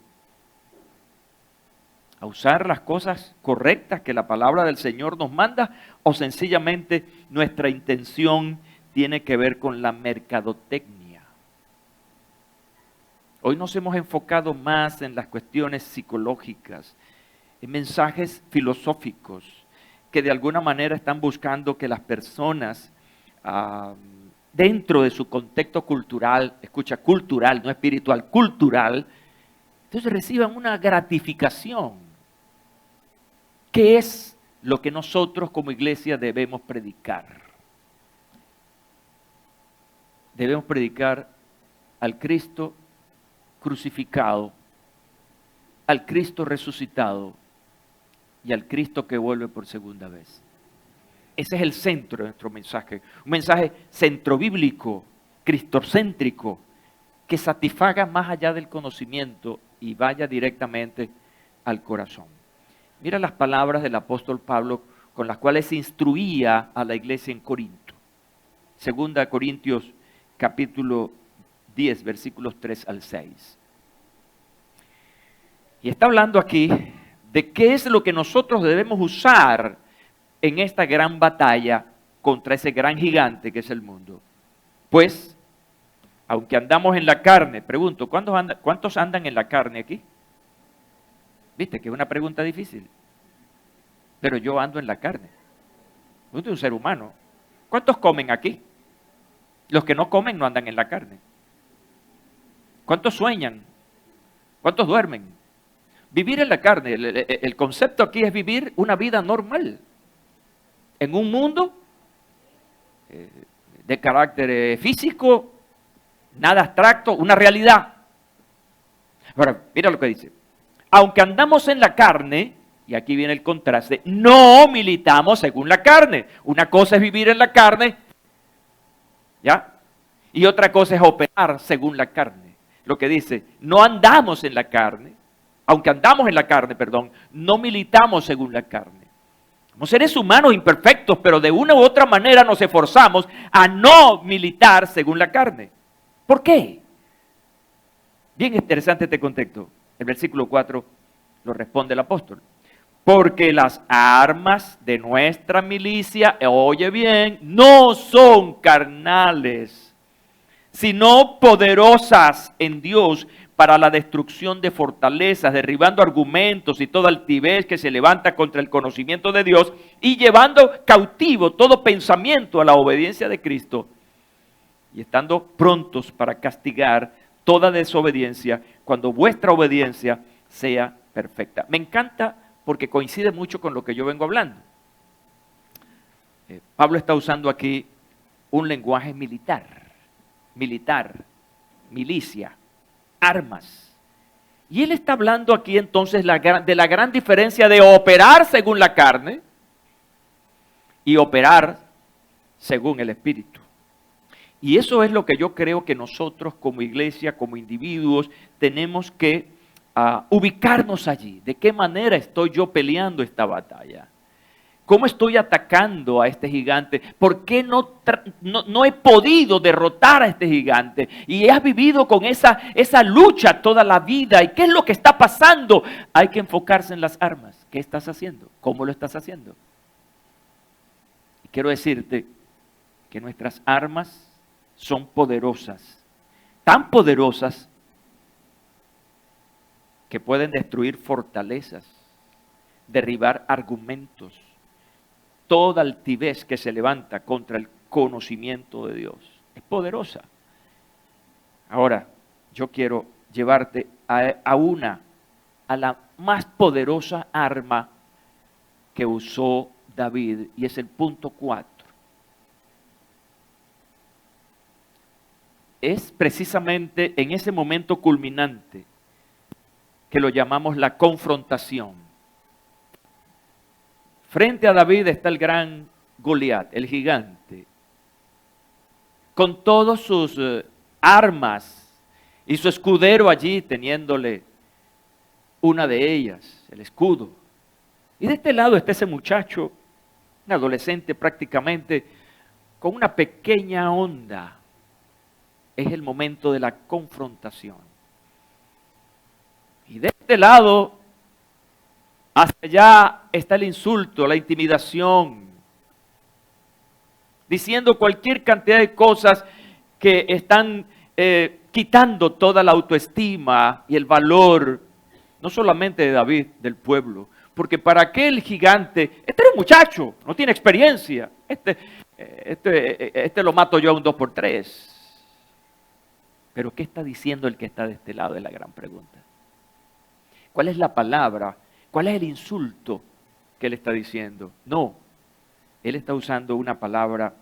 ¿A usar las cosas correctas que la palabra del Señor nos manda? ¿O sencillamente nuestra intención tiene que ver con la mercadotecnia? Hoy nos hemos enfocado más en las cuestiones psicológicas, en mensajes filosóficos que de alguna manera están buscando que las personas dentro de su contexto cultural, escucha, cultural, no espiritual, cultural, entonces reciban una gratificación. ¿Qué es lo que nosotros como iglesia debemos predicar? Debemos predicar al Cristo crucificado, al Cristo resucitado y al Cristo que vuelve por segunda vez. Ese es el centro de nuestro mensaje. Un mensaje centrobíblico, cristocéntrico, que satisfaga más allá del conocimiento y vaya directamente al corazón. Mira las palabras del apóstol Pablo con las cuales se instruía a la iglesia en Corinto. Segunda Corintios capítulo 10, versículos 3 al 6. Y está hablando aquí de qué es lo que nosotros debemos usar en esta gran batalla contra ese gran gigante que es el mundo. Pues, aunque andamos en la carne, pregunto, ¿cuántos andan en la carne aquí? Viste que es una pregunta difícil. Pero yo ando en la carne. Yo soy un ser humano. ¿Cuántos comen aquí? Los que no comen no andan en la carne. ¿Cuántos sueñan? ¿Cuántos duermen? Vivir en la carne, el concepto aquí es vivir una vida normal. En un mundo de carácter físico, nada abstracto, una realidad. Ahora, mira lo que dice. Aunque andamos en la carne, y aquí viene el contraste, no militamos según la carne. Una cosa es vivir en la carne, ¿ya? Y otra cosa es operar según la carne. Lo que dice, no andamos en la carne, aunque andamos en la carne, perdón, no militamos según la carne. Somos seres humanos imperfectos, pero de una u otra manera nos esforzamos a no militar según la carne. ¿Por qué? Bien interesante este contexto. El versículo 4 lo responde el apóstol. Porque las armas de nuestra milicia, oye bien, no son carnales, sino poderosas en Dios para la destrucción de fortalezas, derribando argumentos y toda altivez que se levanta contra el conocimiento de Dios y llevando cautivo todo pensamiento a la obediencia de Cristo y estando prontos para castigar toda desobediencia cuando vuestra obediencia sea perfecta. Me encanta porque coincide mucho con lo que yo vengo hablando. Pablo está usando aquí un lenguaje militar, milicia, armas. Y él está hablando aquí entonces de la gran diferencia de operar según la carne y operar según el Espíritu. Y eso es lo que yo creo que nosotros como iglesia, como individuos, tenemos que ubicarnos allí. ¿De qué manera estoy yo peleando esta batalla? ¿Cómo estoy atacando a este gigante? ¿Por qué no he podido derrotar a este gigante? Y has vivido con esa lucha toda la vida. ¿Y qué es lo que está pasando? Hay que enfocarse en las armas. ¿Qué estás haciendo? ¿Cómo lo estás haciendo? Y quiero decirte que nuestras armas son poderosas. Tan poderosas que pueden destruir fortalezas, derribar argumentos, toda altivez que se levanta contra el conocimiento de Dios. Es poderosa. Ahora, yo quiero llevarte a la más poderosa arma que usó David, y es el punto 4. Es precisamente en ese momento culminante que lo llamamos la confrontación. Frente a David está el gran Goliat, el gigante, con todas sus armas y su escudero allí teniéndole una de ellas, el escudo. Y de este lado está ese muchacho, un adolescente prácticamente, con una pequeña onda. Es el momento de la confrontación. Y de este lado, hacia allá está el insulto, la intimidación, diciendo cualquier cantidad de cosas que están quitando toda la autoestima y el valor, no solamente de David, del pueblo. Porque para aquel gigante, este era un muchacho, no tiene experiencia. Este lo mato yo a un 2x3. Pero ¿qué está diciendo el que está de este lado? Es la gran pregunta. ¿Cuál es la palabra? ¿Cuál es el insulto que él está diciendo? No, él está usando una palabra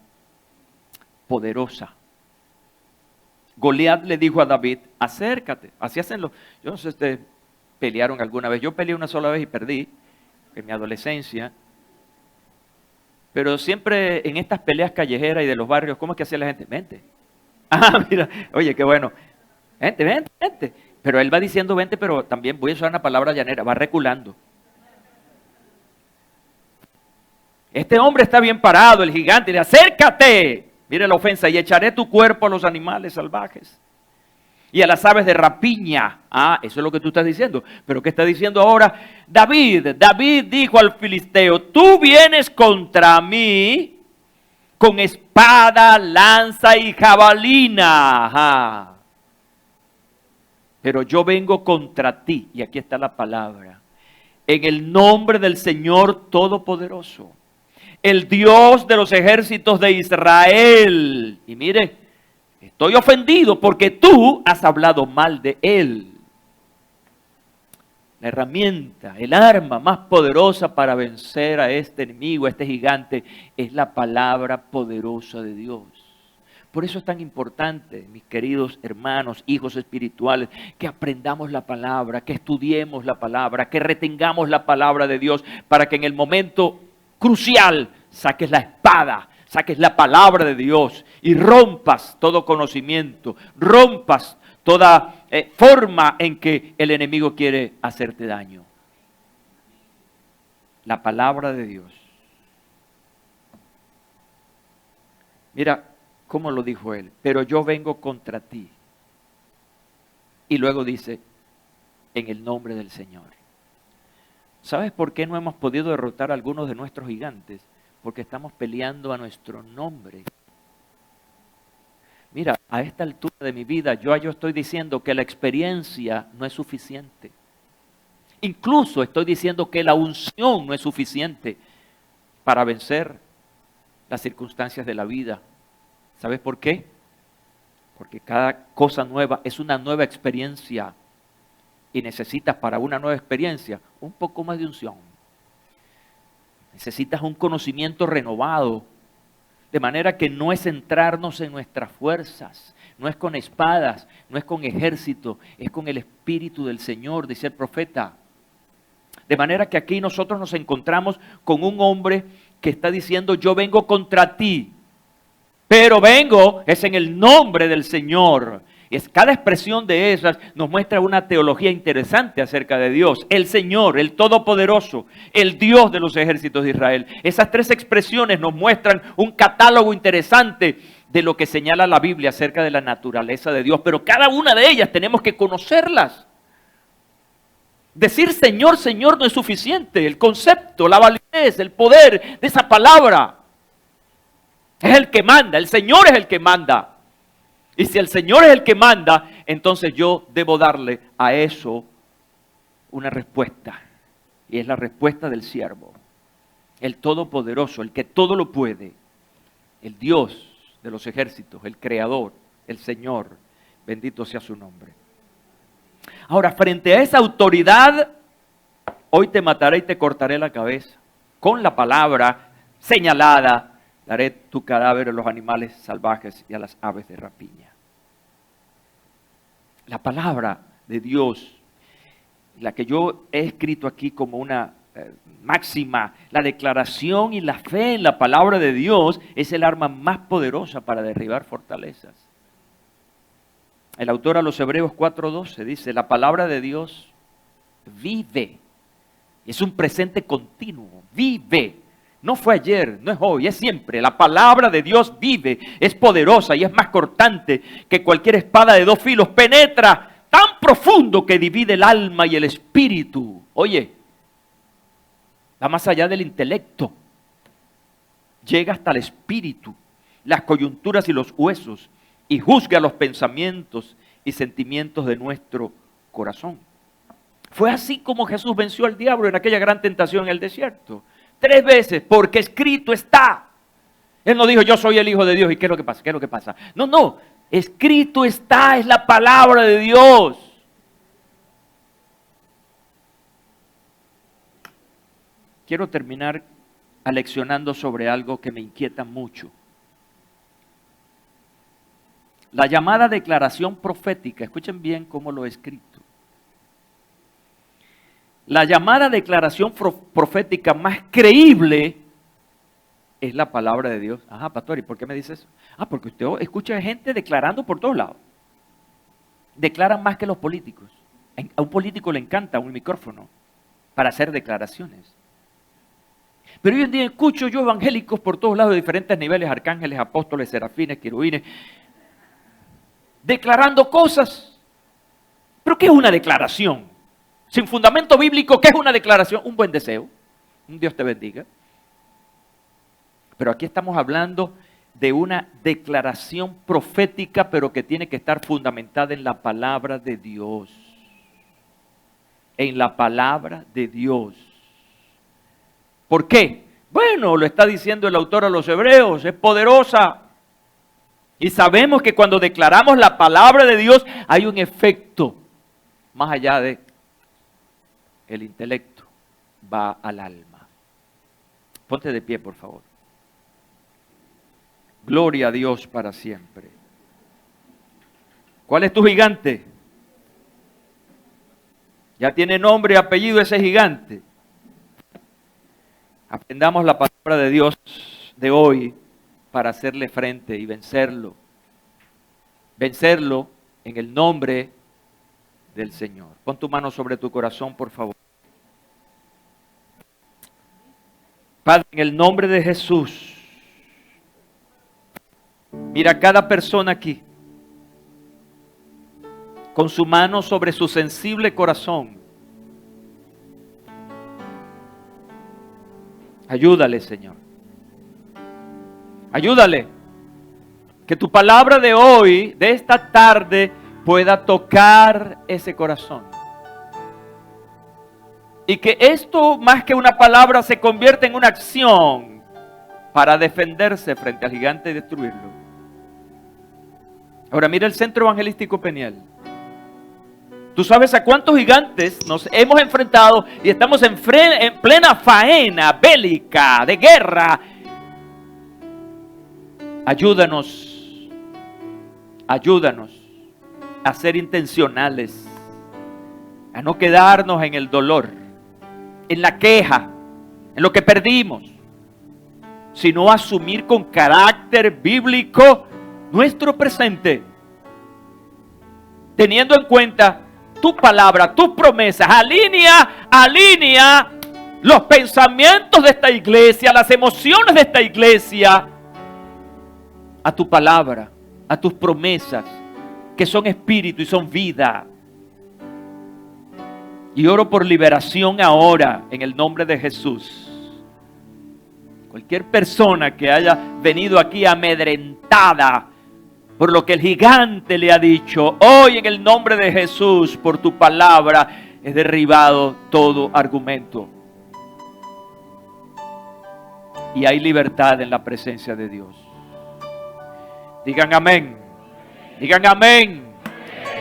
poderosa. Goliat le dijo a David, acércate. Así hacen los... Yo no sé si ustedes pelearon alguna vez. Yo peleé una sola vez y perdí, en mi adolescencia. Pero siempre en estas peleas callejeras y de los barrios, ¿cómo es que hacía la gente? Vente. Ah, mira, oye, qué bueno. Vente, vente, vente. Pero él va diciendo vente, pero también voy a usar una palabra llanera, va reculando. Este hombre está bien parado, el gigante, y le dice, acércate. Mire la ofensa, y echaré tu cuerpo a los animales salvajes y a las aves de rapiña. Ah, eso es lo que tú estás diciendo. Pero ¿qué está diciendo ahora? David dijo al filisteo, tú vienes contra mí con espada, lanza y jabalina. Ajá. Pero yo vengo contra ti, y aquí está la palabra, en el nombre del Señor Todopoderoso, el Dios de los ejércitos de Israel. Y mire, estoy ofendido porque tú has hablado mal de él. La herramienta, el arma más poderosa para vencer a este enemigo, a este gigante, es la palabra poderosa de Dios. Por eso es tan importante, mis queridos hermanos, hijos espirituales, que aprendamos la palabra, que estudiemos la palabra, que retengamos la palabra de Dios, para que en el momento crucial saques la espada, saques la palabra de Dios y rompas todo conocimiento, rompas toda forma en que el enemigo quiere hacerte daño. La palabra de Dios. Mira cómo lo dijo él, pero yo vengo contra ti. Y luego dice, en el nombre del Señor. ¿Sabes por qué no hemos podido derrotar a algunos de nuestros gigantes? Porque estamos peleando a nuestro nombre. Mira, a esta altura de mi vida, yo estoy diciendo que la experiencia no es suficiente. Incluso estoy diciendo que la unción no es suficiente para vencer las circunstancias de la vida. ¿Sabes por qué? Porque cada cosa nueva es una nueva experiencia. Y necesitas para una nueva experiencia un poco más de unción. Necesitas un conocimiento renovado. De manera que no es centrarnos en nuestras fuerzas, no es con espadas, no es con ejército, es con el Espíritu del Señor, dice el profeta. De manera que aquí nosotros nos encontramos con un hombre que está diciendo, yo vengo contra ti, pero vengo es en el nombre del Señor. Cada expresión de esas nos muestra una teología interesante acerca de Dios. El Señor, el Todopoderoso, el Dios de los ejércitos de Israel. Esas tres expresiones nos muestran un catálogo interesante de lo que señala la Biblia acerca de la naturaleza de Dios. Pero cada una de ellas tenemos que conocerlas. Decir Señor, Señor no es suficiente. El concepto, la validez, el poder de esa palabra es el que manda. El Señor es el que manda. Y si el Señor es el que manda, entonces yo debo darle a eso una respuesta. Y es la respuesta del siervo. El Todopoderoso, el que todo lo puede. El Dios de los ejércitos, el Creador, el Señor. Bendito sea su nombre. Ahora, frente a esa autoridad, hoy te mataré y te cortaré la cabeza. Con la palabra señalada, daré tu cadáver a los animales salvajes y a las aves de rapiña. La palabra de Dios la que yo he escrito aquí como una máxima, la declaración y la fe en la palabra de Dios es el arma más poderosa para derribar fortalezas. El autor a los Hebreos 4:12 dice, la palabra de Dios vive. Es un presente continuo, vive. No fue ayer, no es hoy, es siempre. La palabra de Dios vive, es poderosa y es más cortante que cualquier espada de 2 filos. Penetra tan profundo que divide el alma y el espíritu. Oye, va más allá del intelecto. Llega hasta el espíritu, las coyunturas y los huesos, y juzga los pensamientos y sentimientos de nuestro corazón. Fue así como Jesús venció al diablo en aquella gran tentación en el desierto. 3 veces, porque escrito está. Él no dijo, yo soy el Hijo de Dios. ¿Y qué es lo que pasa? ¿Qué es lo que pasa? No, escrito está, es la palabra de Dios. Quiero terminar aleccionando sobre algo que me inquieta mucho. La llamada declaración profética, escuchen bien cómo lo he escrito. La llamada declaración profética más creíble es la palabra de Dios. Ajá, pastor, ¿y por qué me dice eso? Porque usted escucha gente declarando por todos lados. Declaran más que los políticos. A un político le encanta un micrófono para hacer declaraciones. Pero hoy en día escucho yo evangélicos por todos lados de diferentes niveles, arcángeles, apóstoles, serafines, querubines, declarando cosas. ¿Pero qué es una declaración? Sin fundamento bíblico, ¿qué es una declaración? Un buen deseo. Un Dios te bendiga. Pero aquí estamos hablando de una declaración profética, pero que tiene que estar fundamentada en la palabra de Dios. En la palabra de Dios. ¿Por qué? Bueno, lo está diciendo el autor a los Hebreos, es poderosa. Y sabemos que cuando declaramos la palabra de Dios hay un efecto más allá de el intelecto, va al alma. Ponte de pie, por favor. Gloria a Dios para siempre. ¿Cuál es tu gigante? Ya tiene nombre y apellido ese gigante. Aprendamos la palabra de Dios de hoy para hacerle frente y vencerlo. Vencerlo en el nombre del Señor. Pon tu mano sobre tu corazón, por favor. Padre, en el nombre de Jesús, mira a cada persona aquí, con su mano sobre su sensible corazón. Ayúdale, Señor. Ayúdale. Que tu palabra de hoy, de esta tarde, pueda tocar ese corazón. Y que esto, más que una palabra, se convierta en una acción para defenderse frente al gigante y destruirlo. Ahora mira el Centro Evangelístico Peniel. ¿Tú sabes a cuántos gigantes nos hemos enfrentado y estamos en plena faena bélica, de guerra? Ayúdanos a ser intencionales, a no quedarnos en el dolor, en la queja, en lo que perdimos, sino asumir con carácter bíblico nuestro presente, teniendo en cuenta tu palabra, tus promesas. Alinea los pensamientos de esta iglesia, las emociones de esta iglesia a tu palabra, a tus promesas, que son espíritu y son vida. Y oro por liberación ahora en el nombre de Jesús. Cualquier persona que haya venido aquí amedrentada por lo que el gigante le ha dicho, hoy en el nombre de Jesús, por tu palabra, es derribado todo argumento. Y hay libertad en la presencia de Dios. Digan amén. Digan amén.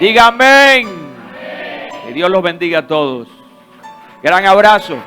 Digan amén. Que Dios los bendiga a todos. Gran abrazo.